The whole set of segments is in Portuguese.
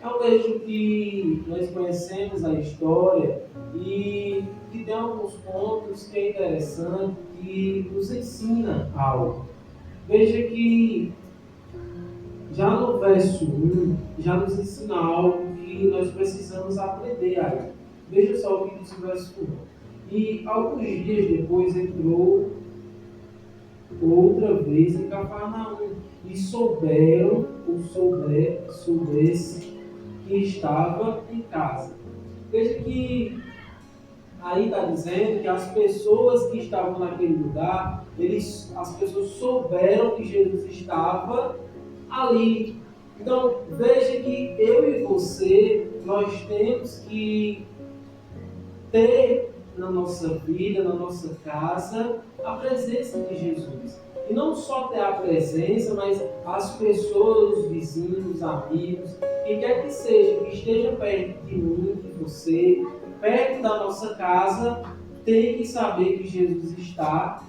É um texto que nós conhecemos a história e que tem alguns pontos que é interessante, que nos ensina algo. Veja que já no verso 1, já nos ensina algo que nós precisamos aprender aí. Veja só o que diz o verso 1. E alguns dias depois entrou outra vez em Cafarnaum e soubesse que estava em casa. Veja que aí está dizendo que as pessoas que estavam naquele lugar, as pessoas souberam que Jesus estava ali. Então, veja que eu e você, nós temos que ter na nossa vida, na nossa casa, a presença de Jesus. E não só ter a presença, mas as pessoas, os vizinhos, os amigos, quem quer que seja, que esteja perto de mim, de você, perto da nossa casa, tem que saber que Jesus está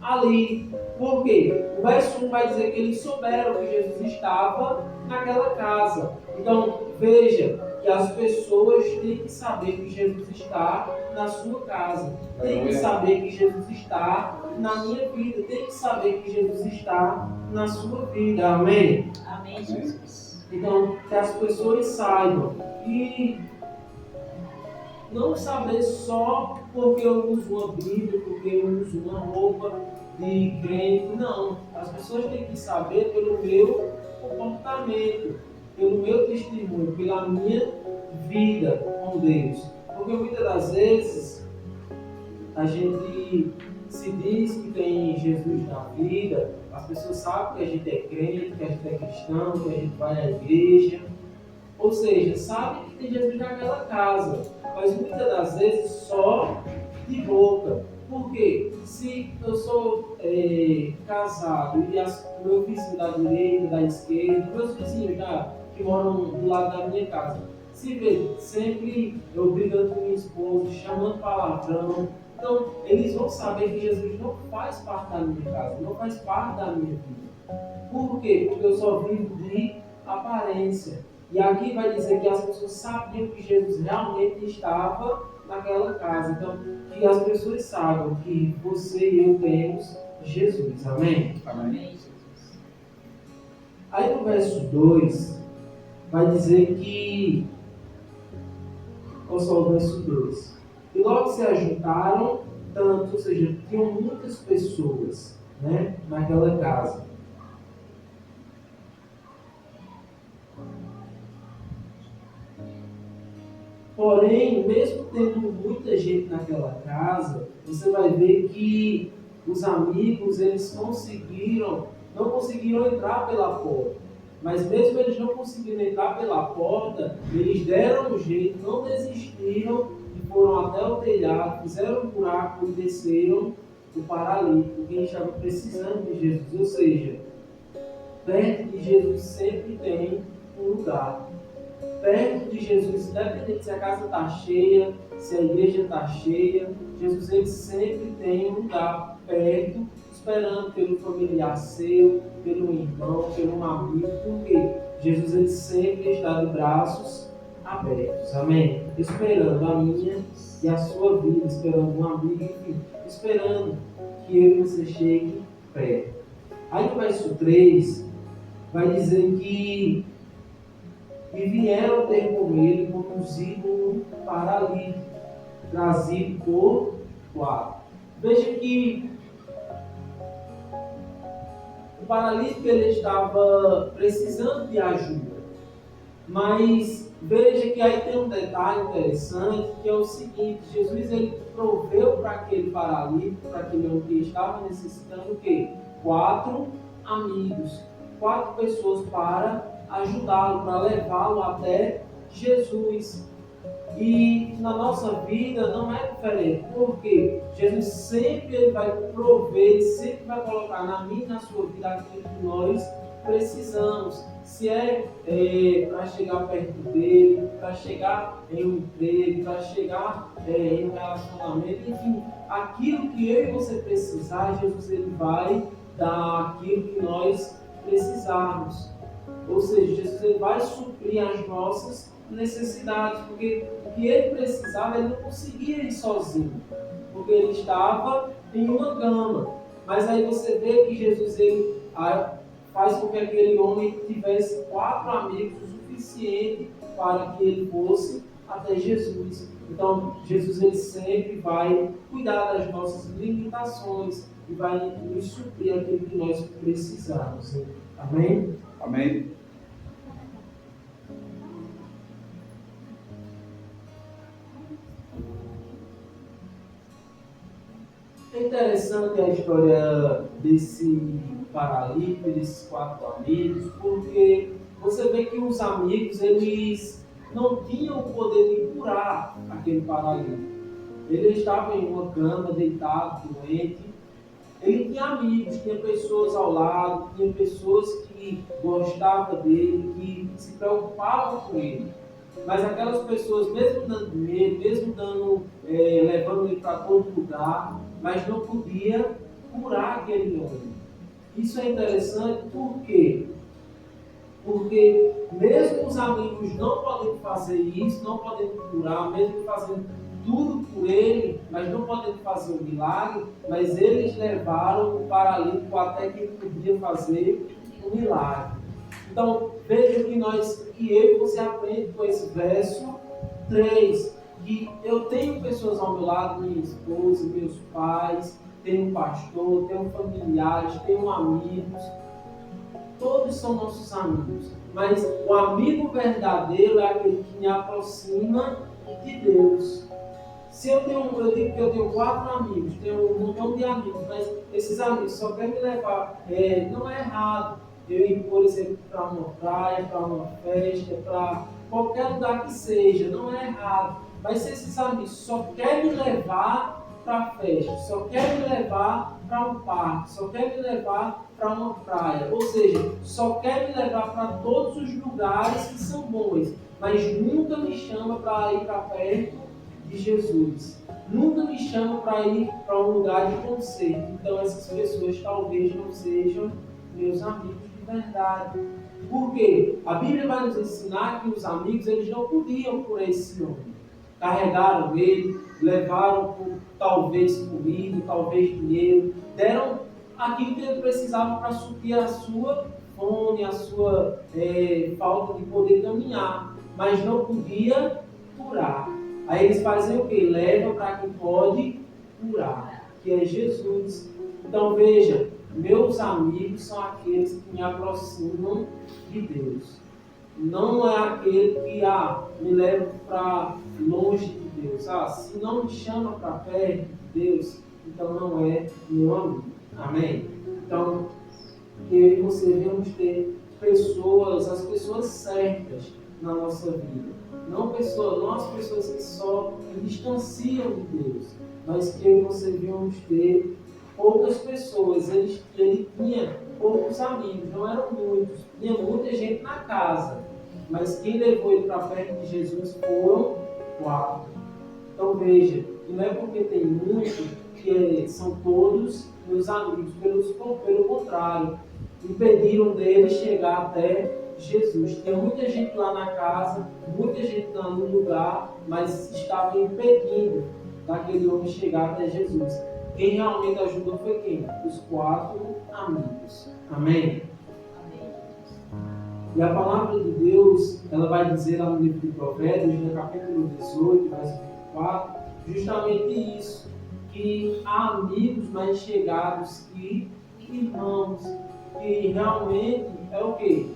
ali. Por quê? O verso 1 vai dizer que eles souberam que Jesus estava naquela casa. Então, veja que as pessoas têm que saber que Jesus está na sua casa. Tem que saber que Jesus está na minha vida. Tem que saber que Jesus está na sua vida. Amém? Amém, Jesus. Então, que as pessoas saibam. E não saber só porque eu uso uma Bíblia, porque eu uso uma roupa de crente. Não. As pessoas têm que saber pelo meu comportamento, pelo meu testemunho, pela minha vida com Deus. Porque muitas das vezes a gente se diz que tem Jesus na vida, as pessoas sabem que a gente é crente, que a gente é cristão, que a gente vai à igreja. Ou seja, sabe que tem Jesus naquela casa, mas muitas das vezes só de boca. Por quê? Se eu sou casado e o meu vizinho da direita, da esquerda, meus vizinhos que moram do lado da minha casa, se vê sempre eu brigando com minha esposa, chamando palavrão, então eles vão saber que Jesus não faz parte da minha casa, não faz parte da minha vida. Por quê? Porque eu só vivo de aparência. E aqui vai dizer que as pessoas sabiam que Jesus realmente estava naquela casa. Então, que as pessoas saibam que você e eu temos Jesus. Amém? Amém, Jesus. Aí no verso 2, vai dizer que... Olha só o verso 2. E logo se ajuntaram tanto, ou seja, tinham muitas pessoas, né, naquela casa. Porém, mesmo tendo muita gente naquela casa, você vai ver que os amigos, eles não conseguiram entrar pela porta. Mas mesmo eles não conseguindo entrar pela porta, eles deram um jeito, não desistiram e foram até o telhado, fizeram um buraco e desceram o paralítico, quem estava precisando de Jesus. Ou seja, perto de Jesus sempre tem um lugar. Perto de Jesus, independente se a casa está cheia, se a igreja está cheia, Jesus ele sempre tem um lugar perto, esperando pelo familiar seu, pelo irmão, pelo amigo, porque Jesus ele sempre está de braços abertos, amém? Esperando a minha e a sua vida, esperando um amigo, enfim, esperando que eu e você chegue perto. Aí no verso 3, vai dizer que e vieram ter com ele, conduzido um paralítico, trazido por 4. Veja que o paralítico ele estava precisando de ajuda, mas veja que aí tem um detalhe interessante, que é o seguinte: Jesus ele proveu para aquele paralítico, para aquele homem que estava necessitando o quê? 4 amigos, 4 pessoas para ajudá-lo, para levá-lo até Jesus. E na nossa vida não é diferente, porque Jesus sempre ele vai prover, ele sempre vai colocar na minha e na sua vida aquilo que nós precisamos. Se para chegar perto dele, para chegar em um emprego, para chegar em um relacionamento, enfim, aquilo que eu e você precisar, Jesus ele vai dar aquilo que nós precisarmos. Ou seja, Jesus ele vai suprir as nossas necessidades, porque o que ele precisava, ele não conseguia ir sozinho, porque ele estava em uma cama. Mas aí você vê que Jesus ele faz com que aquele homem tivesse 4 amigos o suficiente para que ele fosse até Jesus. Então, Jesus ele sempre vai cuidar das nossas limitações e vai nos suprir aquilo que nós precisamos. Amém? Amém. É interessante a história desse paralítico, desses 4 amigos, porque você vê que os amigos, eles não tinham o poder de curar aquele paralítico. Ele estava em uma cama, deitado, doente. Ele tinha amigos, tinha pessoas ao lado, tinha pessoas que gostavam dele, que se preocupavam com ele. Mas aquelas pessoas, mesmo dando dinheiro, mesmo levando ele para todo lugar, mas não podia curar aquele homem. Isso é interessante por quê? Porque mesmo os amigos não podendo fazer isso, não podendo curar, mesmo fazendo tudo por ele, mas não podendo fazer o milagre, mas eles levaram o paralítico até que ele podia fazer o milagre. Então, veja que eu e você aprende com esse verso 3, que eu tenho pessoas ao meu lado, minha esposa, meus pais, tenho um pastor, tenho familiares, tenho amigos, todos são nossos amigos, mas o amigo verdadeiro é aquele que me aproxima de Deus. Se eu digo que eu tenho 4 amigos, tenho um montão de amigos, mas esses amigos só querem me levar, não é errado eu ir, por exemplo, para uma praia, para uma festa, para qualquer lugar que seja, não é errado. Mas se esses amigos só querem me levar para a festa, só querem me levar para um parque, só querem me levar para uma praia, ou seja, só querem me levar para todos os lugares que são bons, mas nunca me chama para ir para perto de Jesus. Nunca me chama para ir para um lugar de concerto. Então essas pessoas talvez não sejam meus amigos de verdade. Por quê? A Bíblia vai nos ensinar que os amigos eles não podiam por esse homem. Carregaram ele, levaram por talvez comida, talvez dinheiro, deram aquilo que ele precisava para suprir a sua fome, a sua falta de poder caminhar, mas não podia curar. Aí eles fazem o quê? Levam para quem pode curar, que é Jesus. Então veja, meus amigos são aqueles que me aproximam de Deus. Não é aquele que me leva para longe de Deus. Se não me chama para perto de Deus, então não é meu amigo. Amém? Então, eu e você devemos ter as pessoas certas na nossa vida. Não as pessoas que só me distanciam de Deus, mas que eu e você devemos ter poucas pessoas. Ele tinha poucos amigos, não eram muitos. Tinha muita gente na casa, mas quem levou ele para perto de Jesus foram 4. Então veja, não é porque tem muito que são todos meus amigos, pelo contrário, impediram dele chegar até Jesus. Tinha muita gente lá na casa, muita gente lá no lugar, mas estava impedindo daquele homem chegar até Jesus. Quem realmente ajudou foi quem? Os 4 amigos. Amém? E a palavra de Deus, ela vai dizer lá no livro de Provérbios, no capítulo 18, verso 24, justamente isso, que há amigos mais chegados que irmãos, que realmente é o quê?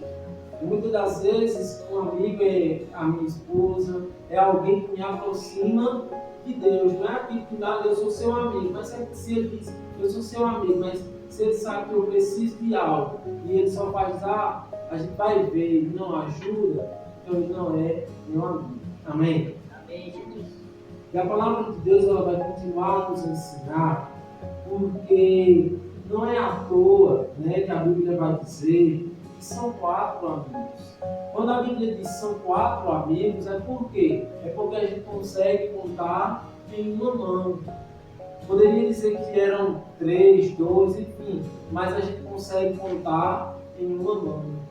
Muitas das vezes um amigo é a minha esposa, é alguém que me aproxima de Deus, não é aquilo que dá, eu sou seu amigo, mas se ele diz, eu sou seu amigo, mas se ele sabe que eu preciso de algo, e ele só faz, a gente vai ver e não ajuda, então ele não é meu amigo. Amém? Amém, Jesus. E a palavra de Deus ela vai continuar a nos ensinar, porque não é à toa, que a Bíblia vai dizer que são 4 amigos. Quando a Bíblia diz que são 4 amigos, é por quê? É porque a gente consegue contar em uma mão. Poderia dizer que eram 3, 2, enfim, mas a gente consegue contar em uma mão.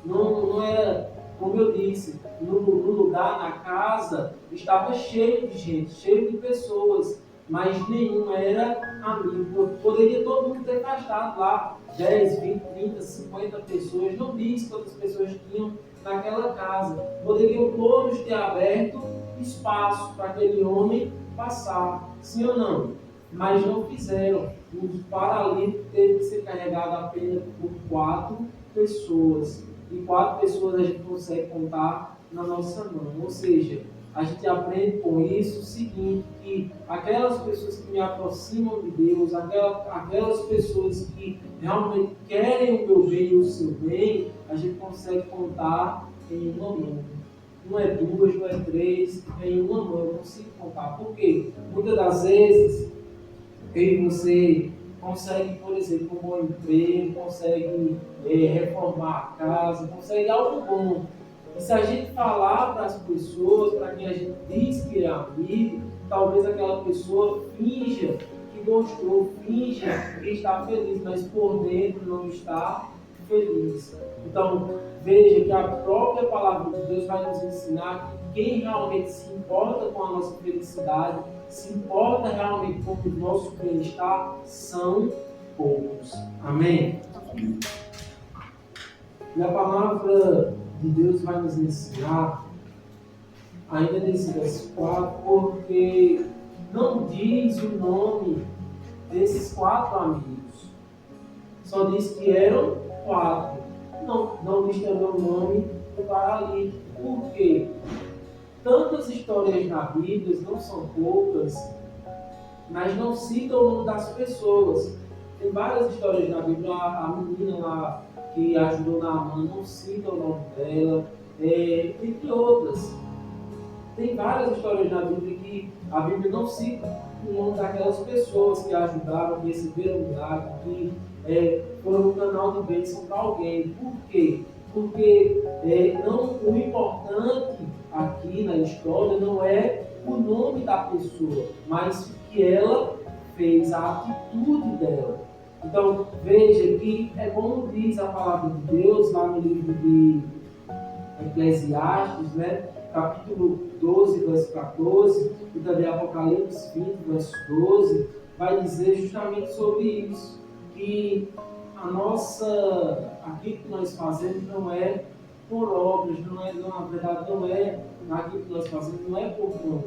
não era, como eu disse, no lugar, na casa, estava cheio de gente, cheio de pessoas, mas nenhum era amigo. Poderia todo mundo ter gastado lá 10, 20, 30, 50 pessoas, não disse quantas pessoas tinham naquela casa. Poderiam todos ter aberto espaço para aquele homem passar, sim ou não? Mas não fizeram. O paralítico teve que ser carregado apenas por 4 pessoas. E 4 pessoas a gente consegue contar na nossa mão. Ou seja, a gente aprende com isso o seguinte, que aquelas pessoas que me aproximam de Deus, aquelas pessoas que realmente querem o meu bem e o seu bem, a gente consegue contar em uma mão. Não é 2, não é 3, é em uma mão eu consigo contar. Por quê? Muitas das vezes, eu e você consegue, por exemplo, um bom emprego, consegue reformar a casa, consegue algo bom. E se a gente falar para as pessoas, para quem a gente diz que é amigo, talvez aquela pessoa finja que gostou, finja que está feliz, mas por dentro não está feliz. Então, veja que a própria palavra de Deus vai nos ensinar que quem realmente se importa com a nossa felicidade, se importa realmente com o nosso bem-estar, são poucos. Amém? Amém. E a palavra de Deus vai nos ensinar, ainda nesse verso 4, porque não diz o nome desses 4 amigos. Só diz que eram 4. Não diz também o nome do paralítico. Por quê? Tantas histórias na Bíblia, não são poucas, mas não citam o nome das pessoas. Tem várias histórias na Bíblia, a menina lá que ajudou Naamã não cita o nome dela, entre outras. Tem várias histórias na Bíblia que a Bíblia não cita o nome daquelas pessoas que ajudaram, que receberam o milagre, que foram um canal de bênção para alguém. Por quê? Porque o importante aqui na história não é o nome da pessoa, mas o que ela fez, a atitude dela. Então, veja que é como diz a palavra de Deus lá no livro de Eclesiastes, né? Capítulo 12, verso 14, e também Apocalipse 20, verso 12, vai dizer justamente sobre isso, que aquilo que nós fazemos não é por obras, na verdade não é aquilo que nós fazemos, não é por nome,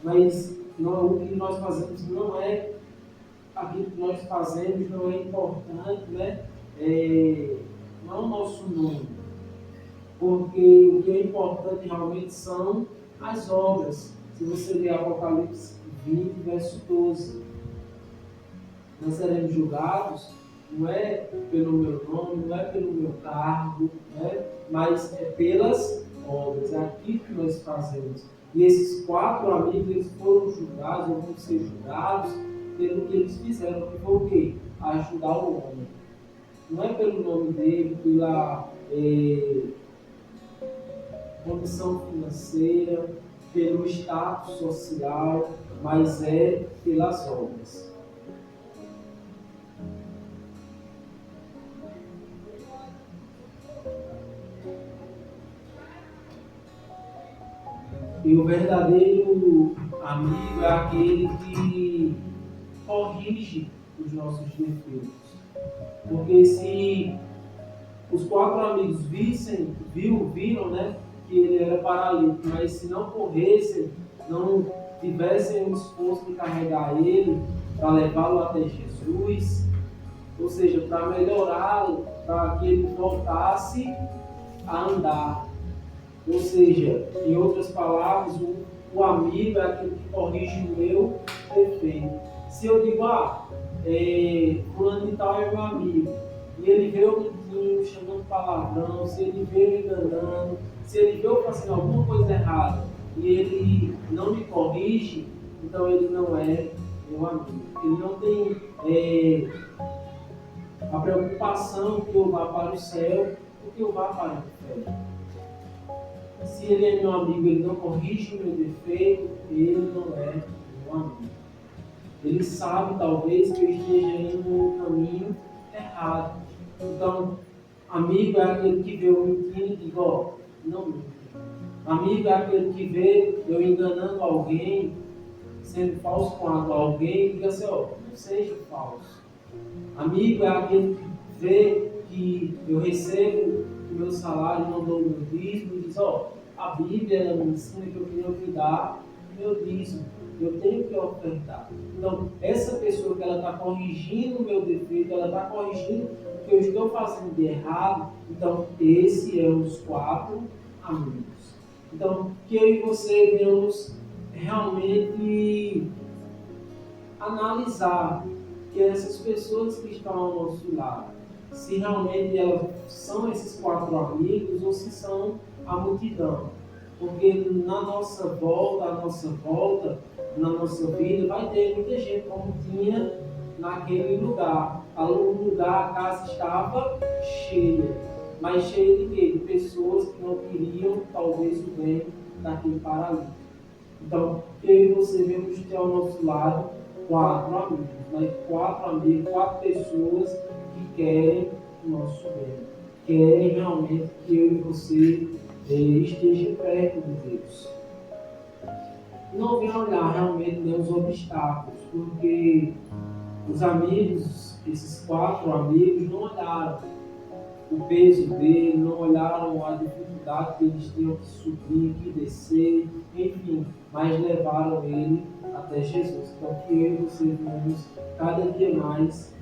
mas o que nós fazemos não é aquilo que nós fazemos, não é importante, né? Não é o nosso nome, porque o que é importante realmente são as obras. Se você ler Apocalipse 20, verso 12, nós seremos julgados não é pelo meu nome, não é pelo meu cargo, né? Mas é pelas obras, é aquilo que nós fazemos. E esses 4 amigos, eles foram julgados, ou vão ser julgados pelo que eles fizeram, que foi o quê? Ajudar o homem. Não é pelo nome dele, pela condição financeira, pelo status social, mas é pelas obras. E o verdadeiro amigo é aquele que corrige os nossos defeitos. Porque se os 4 amigos viram, né, que ele era paralítico, mas se não corressem, não tivessem o esforço de carregar ele para levá-lo até Jesus, ou seja, para melhorá-lo, para que ele voltasse a andar. Ou seja, em outras palavras, o amigo é aquele que corrige o meu defeito. Se eu digo, fulano de tal é meu amigo, e ele veio mentindo, chamando palavrão, se ele veio enganando, se ele veio fazendo alguma coisa errada, e ele não me corrige, então ele não é meu amigo. Ele não tem a preocupação que eu vá para o céu, ou que eu vá para o inferno. Se ele é meu amigo, ele não corrige o meu defeito, ele não é meu amigo. Ele sabe, talvez, que eu esteja indo no caminho errado. Então, Amigo é aquele que vê eu mentindo e diz, ó, não minta. Amigo é aquele que vê eu enganando alguém, sendo falso com alguém, e diz assim, ó, não seja falso. Amigo é aquele que vê que eu recebo o meu salário, não dou o meu dízimo, e diz, ó, a Bíblia ela me ensina que eu tenho que dar o meu dízimo, eu tenho que ofertar. Então, essa pessoa que ela está corrigindo o meu defeito, ela está corrigindo o que eu estou fazendo de errado, então, esse é os 4 amigos. Então, que eu e você venhamos realmente analisar que essas pessoas que estão ao nosso lado, se realmente elas são esses 4 amigos ou se são a multidão. Porque na nossa volta, na nossa vida, vai ter muita gente como tinha naquele lugar. O lugar, a casa estava cheia. Mas cheia de quê? De pessoas que não queriam, talvez, o bem daquele paralítico. Então, eu e você vemos ter ao nosso lado 4 amigos, mas 4 amigos, 4 pessoas que querem o nosso bem, querem realmente que eu e você esteja perto de Deus. Não venha olhar realmente nem os obstáculos, porque os amigos, esses 4 amigos, não olharam o peso dele, não olharam a dificuldade que eles tinham que subir, que descer, enfim, mas levaram ele até Jesus. Então, que eu e você venhamos cada dia mais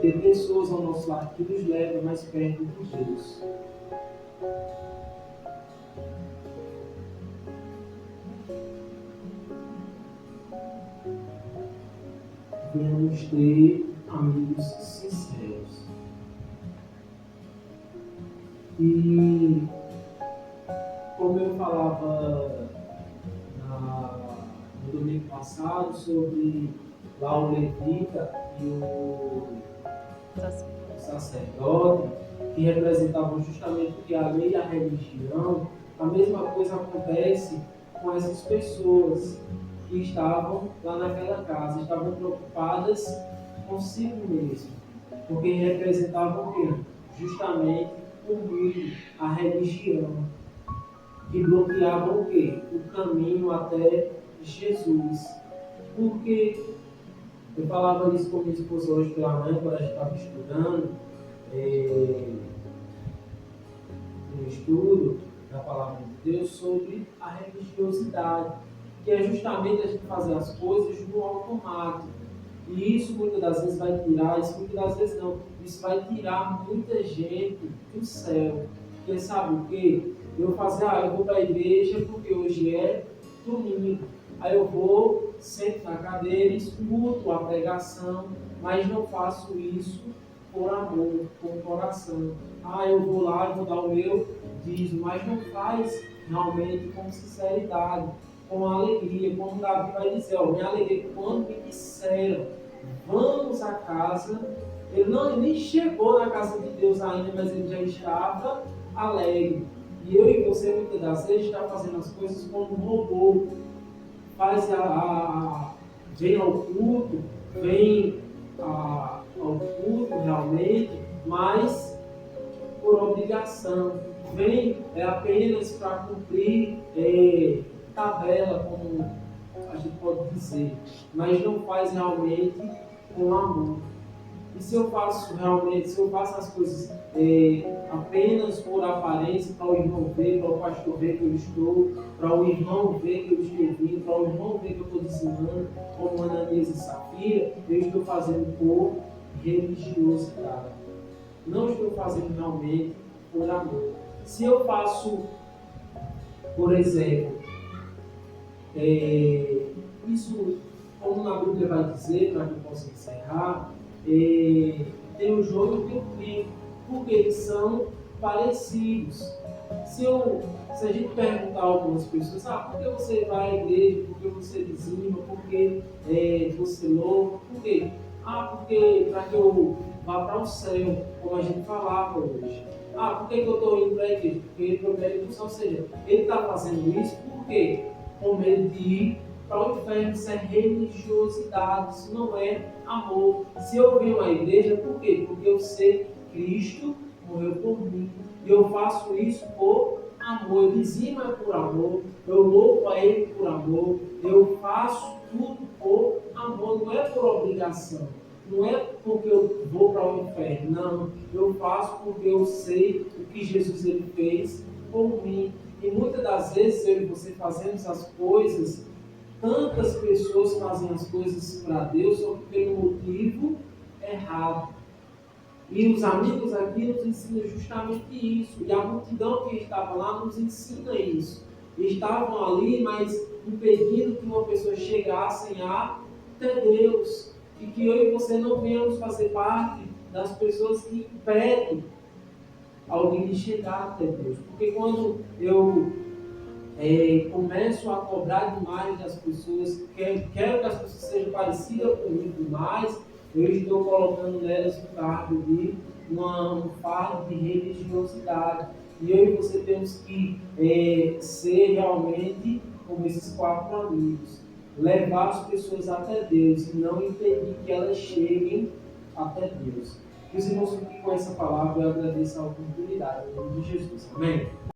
ter pessoas ao nosso lado que nos levam mais perto de Deus. Venhamos ter amigos sinceros. E como eu falava no domingo passado sobre lá o levita e o sacerdote, que representavam justamente o que a lei e a religião, a mesma coisa acontece com essas pessoas que estavam lá naquela casa, estavam preocupadas consigo mesmo, porque representavam o quê? Justamente o mundo, a religião, que bloqueavam o quê? O caminho até Jesus. Porque eu falava isso com minha esposa hoje pela manhã, quando a gente estava estudando um estudo da Palavra de Deus sobre a religiosidade, que é justamente a gente fazer as coisas no automático. E isso muitas das vezes vai tirar, isso muitas das vezes não, isso vai tirar muita gente do céu. Porque sabe o quê? Eu fazer, eu vou para a igreja porque hoje é domingo. Aí eu vou, sento na cadeira, escuto a pregação, mas não faço isso por amor, com o coração. Eu vou lá, eu vou dar o meu dízimo, mas não faz realmente com sinceridade, com alegria, como Davi vai dizer, minha alegria quando me disseram, vamos à casa. Ele nem chegou na casa de Deus ainda, mas ele já estava alegre. E eu e você, muitas das vezes, está fazendo as coisas como um robô. Vem ao culto, ao culto realmente, mas por obrigação. Vem apenas para cumprir tabela, como a gente pode dizer, mas não faz realmente com amor. E se eu faço as coisas apenas por aparência, para o irmão ver, para o pastor ver que eu estou, para o irmão ver que eu estou vindo, para o irmão ver que eu estou dizimando, como Ananias e Safira, eu estou fazendo por religiosidade. Não estou fazendo realmente por amor. Se eu faço, por exemplo, isso, como na Bíblia vai dizer, para que eu possa encerrar, tem o joio e tem o trigo, porque eles são parecidos. Se a gente perguntar a algumas pessoas, por que você vai à igreja, por que você dizima, por que você louva, por quê? Porque para que eu vá para o céu, como a gente falava hoje. Por que eu estou indo para a igreja? Porque eu quero ir, ou seja, ele está fazendo isso por quê? Com medo de ir para o inferno. Isso é religiosidade, isso não é amor. Se eu venho à igreja, por quê? Porque eu sei que Cristo morreu por mim. E eu faço isso por amor. Eu dizimo é por amor. Eu louvo a Ele por amor. Eu faço tudo por amor, não é por obrigação. Não é porque eu vou para o inferno, não. Eu faço porque eu sei o que Jesus ele fez por mim. E muitas das vezes eu e você fazemos as coisas, tantas pessoas fazem as coisas para Deus, só que pelo motivo errado. E os amigos aqui nos ensinam justamente isso. E a multidão que estava lá nos ensina isso. Estavam ali, mas impedindo que uma pessoa chegasse até Deus. E que eu e você não venhamos fazer parte das pessoas que impedem alguém de chegar até Deus. Porque quando eu começo a cobrar demais das pessoas, quero que as pessoas sejam parecidas comigo demais, eu estou colocando nelas um cargo de um fardo de religiosidade. E eu e você temos que ser realmente como esses 4 amigos. Levar as pessoas até Deus e não impedir que elas cheguem até Deus. Que os irmãos fiquem com essa palavra, eu agradeço a oportunidade. Em nome de Jesus. Amém.